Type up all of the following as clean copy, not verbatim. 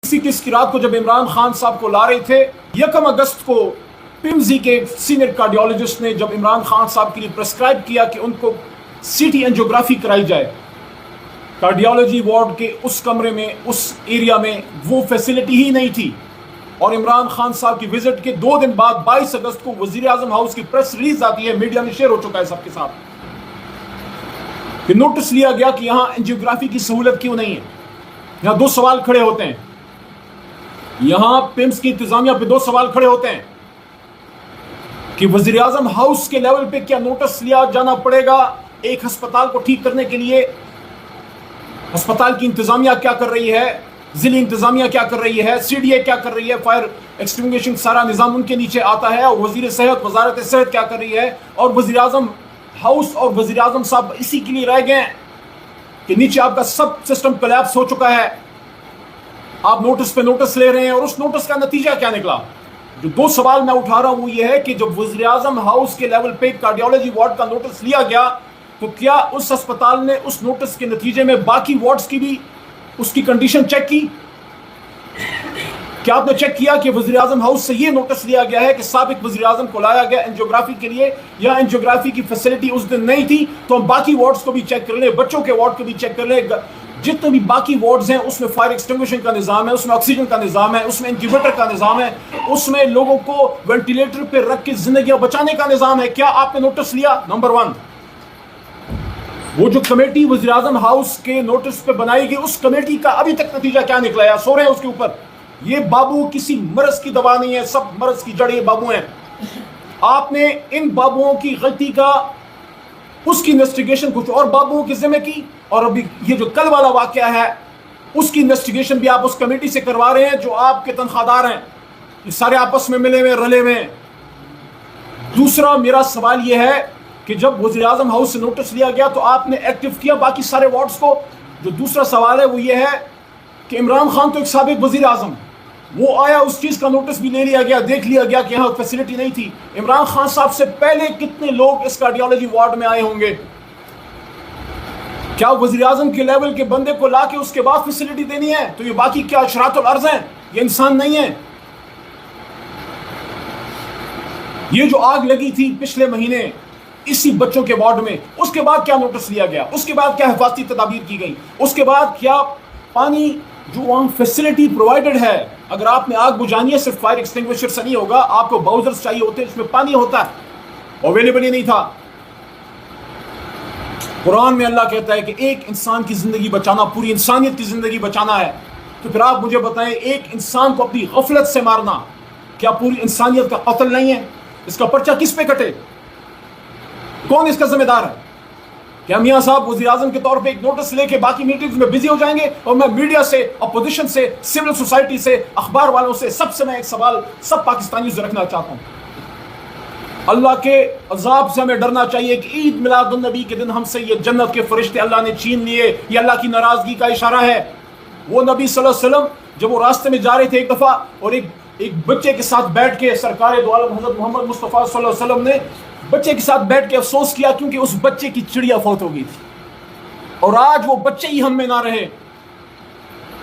21 की रात को जब इमरान खान साहब को ला रहे थे, 1 अगस्त को पिम्जी के सीनियर कार्डियोलॉजिस्ट ने जब इमरान खान साहब के लिए प्रेस्क्राइब किया कि उनको सीटी एंजियोग्राफी कराई जाए, कार्डियोलॉजी वार्ड के उस कमरे में, उस एरिया में वो फैसिलिटी ही नहीं थी। और इमरान खान साहब की विजिट के 2 दिन बाद 22 अगस्त को वजीर आजम हाउस की प्रेस रिलीज आती है, मीडिया में शेयर हो चुका है सबके साथ, कि नोटिस लिया गया कि यहां एंजियोग्राफी की सहूलत क्यों नहीं है। यहां 2 सवाल खड़े होते हैं, यहां पिम्स की इंतजामिया पे 2 सवाल खड़े होते हैं कि वजीर आजम हाउस के लेवल पे क्या नोटिस लिया जाना पड़ेगा एक अस्पताल को ठीक करने के लिए? अस्पताल की इंतजामिया क्या कर रही है, जिली इंतजामिया क्या कर रही है, सीडीए क्या कर रही है, फायर एक्सटिंग्विशिंग सारा निजाम उनके नीचे आता है, और वजीर सेहत, वजारत सेहत क्या कर रही है, और वजीर आजम हाउस और वजीर आजम साहब इसी के लिए रह गए कि नीचे आपका सब सिस्टम कोलैप्स हो चुका है, आप नोटिस पे नोटिस ले रहे हैं। और उस नोटिस का नतीजा क्या निकला? जो 2 सवाल मैं उठा रहा हूं वो ये है कि जब वजीर आजम हाउस के लेवल पे कार्डियोलॉजी वार्ड का नोटिस लिया गया, तो क्या उस अस्पताल ने उस नोटिस के नतीजे में बाकी वार्ड्स की भी उसकी कंडीशन चेक की? क्या आपने चेक किया कि वजीर आजम हाउस से ये नोटिस लिया गया है कि साबिक वजीर आजम को लाया गया एंजियोग्राफी के लिए, या एंजियोग्राफी की फैसिलिटी उस दिन नहीं थी, तो हम बाकी वार्ड्स को भी चेक कर लें, बच्चों के वार्ड को भी चेक कर लें, जितने भी बाकी वार्ड्स हैं उसमें फायर एक्सटिंग्विशिंग का निज़ाम है, उसमें ऑक्सीजन का निज़ाम है, उसमें इंक्यूबेटर का निज़ाम है, उसमें लोगों को वेंटिलेटर पे रख के जिंदगियां बचाने का निज़ाम है। क्या आपने नोटिस लिया? नंबर 1, वो जो कमेटी वज़ीर आज़म हाउस के नोटिस पे बनाई गई, उस कमेटी का अभी तक नतीजा क्या निकला है? सो रहे हैं उसके ऊपर। ये बाबू किसी मर्ज की दवा नहीं है, सब मर्ज की जड़ ये बाबू हैं। आपने इन बाबुओं की गलती का, उसकी इन्वेस्टिगेशन कुछ और बाबुओं के जिम्मे की, और अभी ये जो कल वाला वाकया है उसकी इन्वेस्टिगेशन भी आप उस कमेटी से करवा रहे हैं जो आपके तनख्वाहदार हैं, ये सारे आपस में मिले हुए रले हुए। दूसरा मेरा सवाल ये है कि जब वज़ीर आज़म हाउस से नोटिस लिया गया तो आपने एक्टिव किया बाकी सारे वार्ड्स को? जो दूसरा सवाल है वो ये है कि इमरान खान तो एक साबिक वज़ीर आज़म, वो आया, उस चीज़ का नोटिस भी ले लिया गया, देख लिया गया कि यहाँ फैसिलिटी नहीं थी। इमरान खान साहब से पहले कितने लोग इस कार्डियोलॉजी वार्ड में आए होंगे? क्या वज़ीर आज़म के लेवल के बंदे को ला के उसके बाद फैसिलिटी देनी है? तो ये बाकी क्या अशरातुल अर्ज़ हैं? ये इंसान नहीं है। ये जो आग लगी थी पिछले महीने इसी बच्चों के वार्ड में, उसके बाद क्या नोटिस लिया गया? उसके बाद क्या हिफाजती तदाबीर की गई? उसके बाद क्या पानी जो वहाँ फैसिलिटी प्रोवाइडेड है, अगर आपने आग बुझानी है सिर्फ फायर एक्सटिंग्विशर से नहीं होगा, आपको बाउजर्स चाहिए होते हैं, इसमें पानी होता है, अवेलेबल ही नहीं था। कुरान में अल्लाह कहता है कि एक इंसान की जिंदगी बचाना पूरी इंसानियत की जिंदगी बचाना है। तो फिर आप मुझे बताएं, एक इंसान को अपनी गफलत से मारना क्या पूरी इंसानियत का कत्ल नहीं है? इसका पर्चा किस पे कटे? कौन इसका जिम्मेदार है? क्या मियां साहब वज़ीर आज़म के तौर पे एक नोटिस लेके बाकी मीटिंग्स में बिजी हो जाएंगे? और मैं मीडिया से, अपोजिशन से, सिविल सोसाइटी से, अखबार वालों से, सबसे मैं एक सवाल सब पाकिस्तानियों से रखना चाहता हूँ। अल्लाह के अजाब से हमें डरना चाहिए कि ईद मिलादुन नबी के दिन हमसे ये जन्नत के फरिश्ते अल्लाह ने छीन लिए। ये अल्लाह की नाराजगी का इशारा है। वो नबी सल्लल्लाहु अलैहि वसल्लम जब वो रास्ते में जा रहे थे एक दफ़ा, और एक बच्चे के साथ बैठ के सरकार दो आलम हज़रत मोहम्मद मुस्तफ़ा सल्लल्लाहु अलैहि वसल्लम ने बच्चे के साथ बैठ के अफसोस किया क्योंकि उस बच्चे की चिड़िया फौत हो गई थी, और आज वो बच्चे ही हम में ना रहे।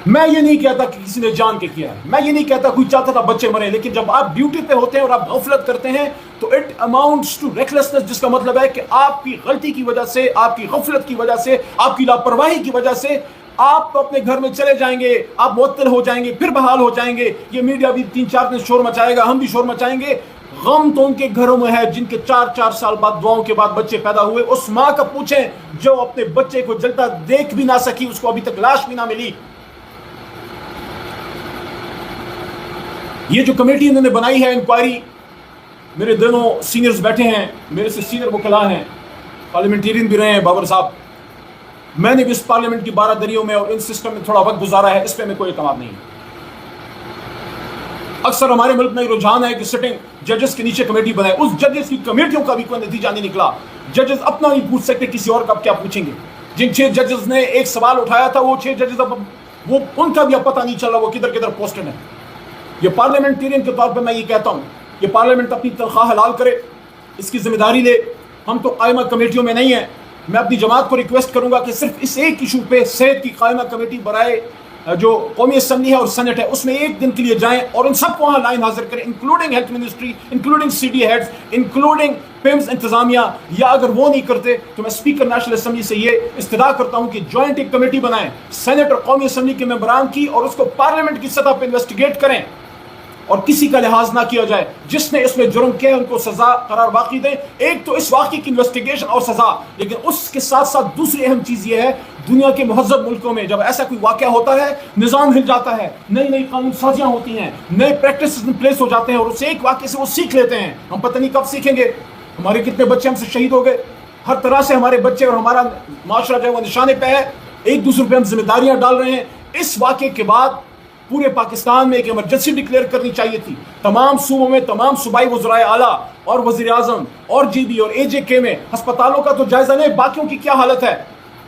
मैं ये नहीं कहता कि किसी ने जान के किया है, मैं ये नहीं कहता कोई चाहता था बच्चे मरे, लेकिन जब आप ड्यूटी पे होते हैं और आप गफलत करते हैं तो इट अमाउंट्स टू रेकलेसनेस, जिसका मतलब है कि आपकी गलती की वजह से, आपकी गफलत की वजह से, आपकी लापरवाही की वजह से आप तो अपने घर में चले जाएंगे, आप मुअत्तल हो जाएंगे, फिर बहाल हो जाएंगे। ये मीडिया भी 3-4 दिन शोर मचाएगा, हम भी शोर मचाएंगे। गम तो उनके घरों में है जिनके 4-4 साल बाद, दुआओं के बाद बच्चे पैदा हुए। उस माँ का पूछें जो अपने बच्चे को जलता देख भी ना सकी, उसको अभी तक लाश भी ना मिली। ये जो कमेटी इन्होंने बनाई है इंक्वायरी, मेरे दोनों सीनियर्स बैठे हैं, मेरे से सीनियर वकला हैं, पार्लियामेंटेरियन भी रहे हैं बाबर साहब। मैंने भी इस पार्लियामेंट की बारादरियों में और इन सिस्टम में थोड़ा वक्त गुजारा है, इस पर मैं कोई एतमाद नहीं है। अक्सर हमारे मुल्क में रुझान है कि सिटिंग जजेस के नीचे कमेटी बनाए, उस जजेस की कमेटियों का भी कोई नतीजा नहीं निकला। जजेस अपना नहीं पूछ सकते, किसी और का क्या पूछेंगे? जिन 6 जजेस ने एक सवाल उठाया था, वो 6 जजेस अब वो उनका भी अब पता नहीं चल रहा वो किधर किधर पोस्टेड है। ये पार्लियामेंटेरियन के तौर पर मैं ये कहता हूँ, ये पार्लियामेंट अपनी तनख्वाह हलाल करे, इसकी जिम्मेदारी ले। हम तो कायमा कमेटियों में नहीं है। मैं अपनी जमात को रिक्वेस्ट करूंगा कि सिर्फ इस एक इशू पे सेहत की कायमा कमेटी बनाए, جو قومی اسمبلی ہے اور سینٹ ہے اس میں ایک دن کے لیے جائیں اور ان سب کو وہاں لائن حاضر کریں، including health ministry, including C D heads, including PIMS انتظامیہ. یا اگر وہ نہیں کرتے تو میں اسپیکر نیشنل اسمبلی سے یہ استدعا کرتا ہوں کہ جوائنٹ ایک کمیٹی بنائیں سینٹ اور قومی اسمبلی کے ممبران کی، اور اس کو پارلیمنٹ کی سطح پہ انویسٹیگیٹ کریں اور کسی کا لحاظ نہ کیا جائے. جس نے اس میں جرم کیا ہے ان کو سزا قرار باقی دیں. ایک تو اس واقعے کی انویسٹیگیشن اور سزا، لیکن اس کے ساتھ ساتھ دوسری اہم چیز یہ ہے، دنیا کے مہذب ملکوں میں جب ایسا کوئی واقعہ ہوتا ہے نظام ہل جاتا ہے، نئی نئی قانون سازیاں ہوتی ہیں، نئے پریکٹسز ان پلیس ہو جاتے ہیں، اور اس ایک واقعے سے وہ سیکھ لیتے ہیں. ہم پتہ نہیں کب سیکھیں گے. ہمارے کتنے بچے ہم سے شہید ہو گئے. ہر طرح سے ہمارے بچے اور ہمارا معاشرہ جو ہے وہ نشانے پہ ہے. ایک دوسرے پہ ہم ذمہ داریاں ڈال رہے ہیں. اس واقعے کے بعد پورے پاکستان میں ایک ایمرجنسی ڈکلیئر کرنی چاہیے تھی. تمام صوبوں میں تمام صوبائی وزرائے اعلیٰ اور وزیر اعظم اور جی بی اور اے جے کے میں ہسپتالوں کا تو جائزہ لیں، باقیوں کی کیا حالت ہے.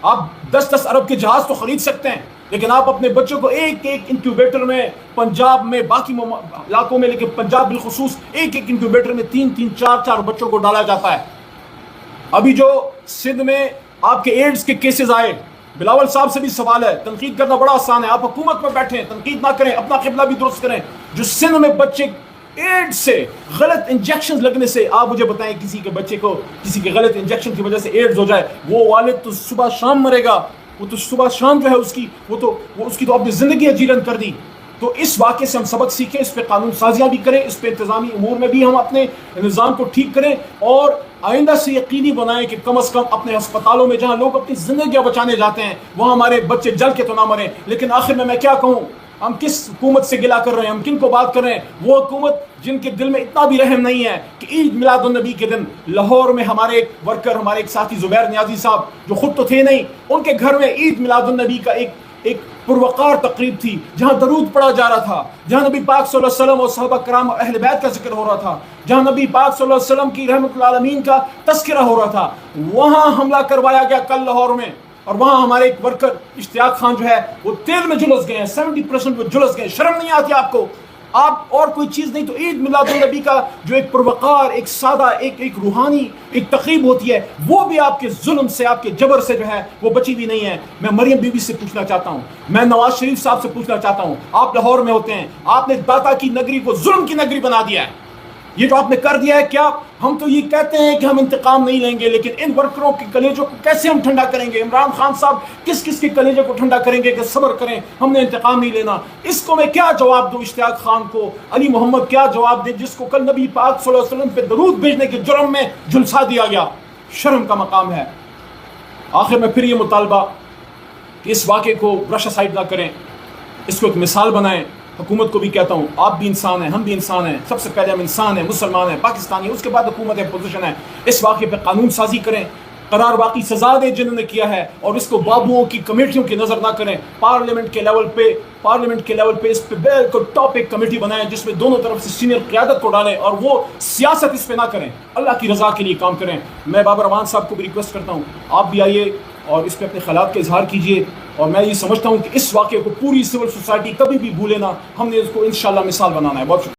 آپ 10-10 ارب کے جہاز تو خرید سکتے ہیں، لیکن آپ اپنے بچوں کو ایک ایک انکیوبیٹر میں، پنجاب میں باقی علاقوں میں، لیکن پنجاب بالخصوص ایک ایک انکیوبیٹر میں 3-3 4-4 بچوں کو ڈالا جاتا ہے. ابھی جو سندھ میں آپ کے ایڈز کے کیسز آئے، بلاول صاحب سے بھی سوال ہے. تنقید کرنا بڑا آسان ہے، آپ حکومت میں بیٹھیں، تنقید نہ کریں، اپنا قبلہ بھی درست کریں. جو سندھ میں بچے ایڈز سے غلط انجیکشن لگنے سے، آپ مجھے بتائیں کسی کے بچے کو کسی کے غلط انجیکشن کی وجہ سے ایڈز ہو جائے، وہ والد تو صبح شام مرے گا. وہ تو صبح شام جو ہے اس کی اس کی تو اپنی زندگی اجیرن کر دی. تو اس واقعے سے ہم سبق سیکھیں، اس پہ قانون سازیاں بھی کریں، اس پہ انتظامی امور میں بھی ہم اپنے نظام کو ٹھیک کریں، اور آئندہ سے یقینی بنائیں کہ کم از کم اپنے ہسپتالوں میں جہاں لوگ اپنی زندگیاں بچانے جاتے ہیں وہاں ہمارے بچے جل کے تو نہ مریں. لیکن آخر میں کیا کہوں، ہم کس حکومت سے گلہ کر رہے ہیں، ہم کن کو بات کر رہے ہیں؟ وہ حکومت جن کے دل میں اتنا بھی رحم نہیں ہے کہ عید میلاد النبی کے دن لاہور میں ہمارے ایک ورکر، ہمارے ایک ساتھی زبیر نیازی صاحب جو خود تو تھے نہیں، ان کے گھر میں عید میلاد النبی کا ایک پروقار تقریب تھی، جہاں درود پڑھا جا رہا تھا، جہاں نبی پاک صلی اللہ علیہ وسلم اور صحابہ کرام اور اہل بیت کا ذکر ہو رہا تھا، جہاں نبی پاک صلی اللہ علیہ وسلم کی رحمت العالمین کا تذکرہ ہو رہا تھا. وہاں حملہ کروایا گیا کل لاہور میں، اور وہاں ہمارے ایک ورکر اشتیاق خان جو ہے وہ تیل میں جلس گئے ہیں، 70% وہ جلس گئے. شرم نہیں آتی آپ کو؟ آپ اور کوئی چیز نہیں تو عید میلاد النبی کا جو ایک پروقار، ایک سادہ، ایک روحانی ایک تقریب ہوتی ہے، وہ بھی آپ کے ظلم سے، آپ کے جبر سے جو ہے وہ بچی بھی نہیں ہے. میں مریم بی بی سے پوچھنا چاہتا ہوں، میں نواز شریف صاحب سے پوچھنا چاہتا ہوں، آپ لاہور میں ہوتے ہیں، آپ نے داتا کی نگری کو ظلم کی نگری بنا دیا ہے. یہ جو آپ نے کر دیا ہے، کیا ہم تو یہ کہتے ہیں کہ ہم انتقام نہیں لیں گے، لیکن ان ورکروں کے کلیجوں کو کیسے ہم ٹھنڈا کریں گے؟ عمران خان صاحب کس کس کے کلیجوں کو ٹھنڈا کریں گے کہ صبر کریں، ہم نے انتقام نہیں لینا؟ اس کو میں کیا جواب دوں؟ اشتیاق خان کو، علی محمد کیا جواب دیں جس کو کل نبی پاک صلی اللہ علیہ وسلم پہ درود بھیجنے کے جرم میں جھلسا دیا گیا؟ شرم کا مقام ہے. آخر میں پھر یہ مطالبہ کہ اس واقعے کو برش اسائڈ نہ کریں، اس کو ایک مثال بنائیں. حکومت کو بھی کہتا ہوں، آپ بھی انسان ہیں، ہم بھی انسان ہیں، سب سے پہلے ہم انسان ہیں، مسلمان ہیں، پاکستانی ہیں، اس کے بعد حکومت ہے، پوزیشن ہے. اس واقعے پہ قانون سازی کریں، قرار باقی سزا دیں جنہوں نے کیا ہے، اور اس کو بابوؤں کی کمیٹیوں کی نظر نہ کریں. پارلیمنٹ کے لیول پہ اس پہ بالکل ٹاپ ایک کمیٹی بنائیں جس میں دونوں طرف سے سینئر قیادت کو ڈالیں، اور وہ سیاست اس پہ نہ کریں، اللہ کی رضا کے لیے کام کریں. میں بابر امان صاحب کو بھی ریکویسٹ کرتا ہوں، آپ بھی آئیے اور اس پہ اپنے خیالات کا اظہار کیجیے. اور میں یہ سمجھتا ہوں کہ اس واقعے کو پوری سول سوسائٹی کبھی بھی بھولے نہ، ہم نے اس کو انشاءاللہ مثال بنانا ہے. بہت شکریہ.